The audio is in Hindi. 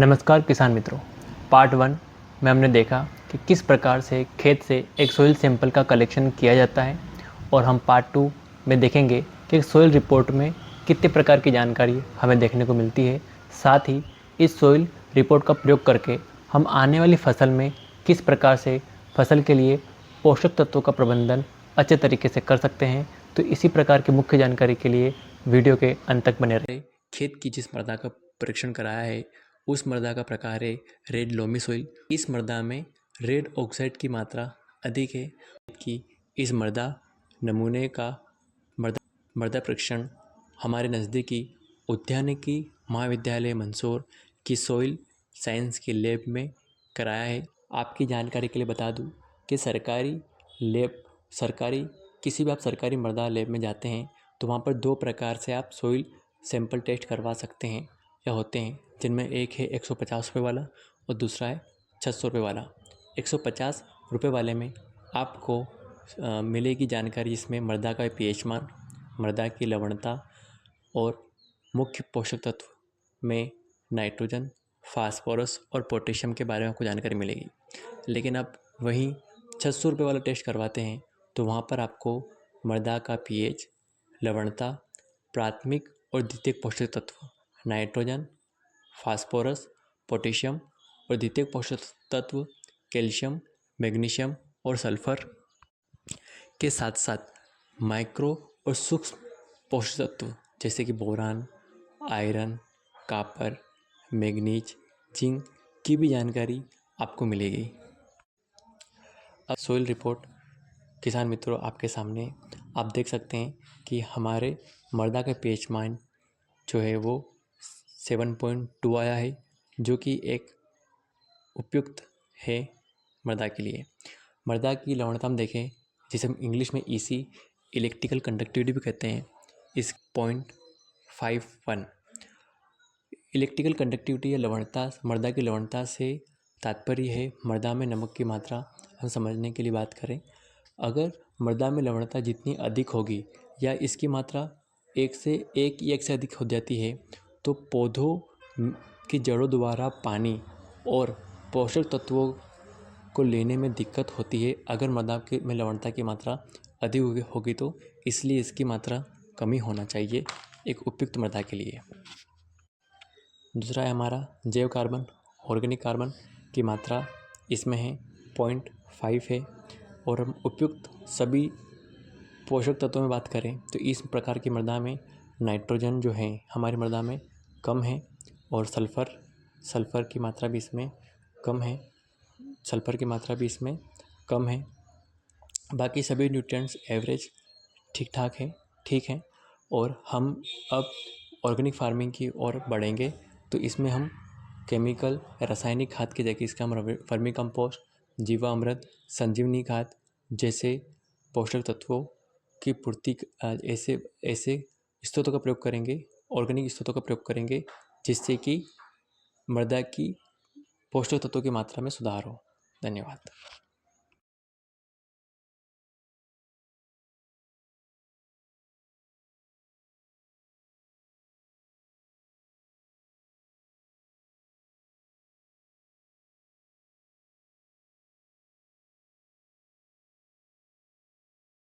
नमस्कार किसान मित्रों। पार्ट 1 में हमने देखा कि किस प्रकार से खेत से एक सोइल सैंपल का कलेक्शन किया जाता है और हम पार्ट 2 में देखेंगे कि एक सोइल रिपोर्ट में कितने प्रकार की जानकारी हमें देखने को मिलती है। साथ ही इस सोइल रिपोर्ट का प्रयोग करके हम आने वाली फसल में किस प्रकार से फसल के लिए पोषक तत्वों का प्रबंधन अच्छे तरीके से कर सकते हैं। तो इसी प्रकार की मुख्य जानकारी के लिए वीडियो के अंत तक बने रहें। खेत की जिस मृदा का परीक्षण कराया है उस मृदा का प्रकार है रेड लोमी सोइल। इस मृदा में रेड ऑक्साइड की मात्रा अधिक है कि इस मृदा नमूने का मृदा परीक्षण हमारे नज़दीकी उद्यानिकी महाविद्यालय मंदसौर की सोइल साइंस की लैब में कराया है। आपकी जानकारी के लिए बता दूं कि किसी भी आप सरकारी मृदा लैब में जाते हैं तो वहाँ पर दो प्रकार से आप सोइल सैंपल टेस्ट करवा सकते हैं या होते हैं, जिनमें एक है 150 रुपये वाला और दूसरा है 600 रुपये वाला। 150 रुपये वाले में आपको मिलेगी जानकारी, जिसमें मृदा का पीएच मान, मृदा की लवणता और मुख्य पोषक तत्व में नाइट्रोजन, फास्फोरस और पोटेशियम के बारे में आपको जानकारी मिलेगी। लेकिन अब वहीं 600 रुपये वाला टेस्ट करवाते हैं तो वहाँ पर आपको मृदा का पीएच, लवणता, प्राथमिक और द्वितीयक पोषक तत्व, नाइट्रोजन, फास्फोरस, पोटेशियम और द्वितीयक पोषक तत्व कैल्शियम, मैग्नीशियम और सल्फर के साथ साथ माइक्रो और सूक्ष्म पोषक तत्व जैसे कि boron, iron, copper, manganese, zinc की भी जानकारी आपको मिलेगी। अब सोइल रिपोर्ट किसान मित्रों आपके सामने आप देख सकते हैं कि हमारे मृदा का पीएच मान जो है वो 7.2 आया है, जो कि एक उपयुक्त है मृदा के लिए। मृदा की लवणता हम देखें, जिसे हम इंग्लिश में ईसी इलेक्ट्रिकल कंडक्टिविटी भी कहते हैं, इस 0.51। इलेक्ट्रिकल कंडक्टिविटी या लवणता, मृदा की लवणता से तात्पर्य है मृदा में नमक की मात्रा। हम समझने के लिए बात करें, अगर मृदा में लवणता जितनी अधिक होगी या इसकी मात्रा एक से अधिक हो जाती है तो पौधों की जड़ों द्वारा पानी और पोषक तत्वों को लेने में दिक्कत होती है। अगर मृदा में लवणता की मात्रा अधिक होगी तो इसलिए इसकी मात्रा कमी होना चाहिए एक उपयुक्त मृदा के लिए। दूसरा है हमारा जैव कार्बन, ऑर्गेनिक कार्बन की मात्रा इसमें है 0.5 है। और हम उपयुक्त सभी पोषक तत्वों में बात करें तो इस प्रकार की मृदा में नाइट्रोजन जो है हमारी मृदा में कम है और सल्फ़र की मात्रा भी इसमें कम है। बाकी सभी न्यूट्रिएंट्स एवरेज ठीक है। और हम अब ऑर्गेनिक फार्मिंग की ओर बढ़ेंगे तो इसमें हम केमिकल रासायनिक खाद की जगह इसका हम वर्मी कंपोस्ट, जीवामृत, संजीवनी खाद जैसे पोषक तत्वों की पूर्ति ऐसे स्रोतों का प्रयोग करेंगे, ऑर्गेनिक स्रोतों का प्रयोग करेंगे, जिससे कि मृदा की पोषक तत्वों की मात्रा में सुधार हो। धन्यवाद।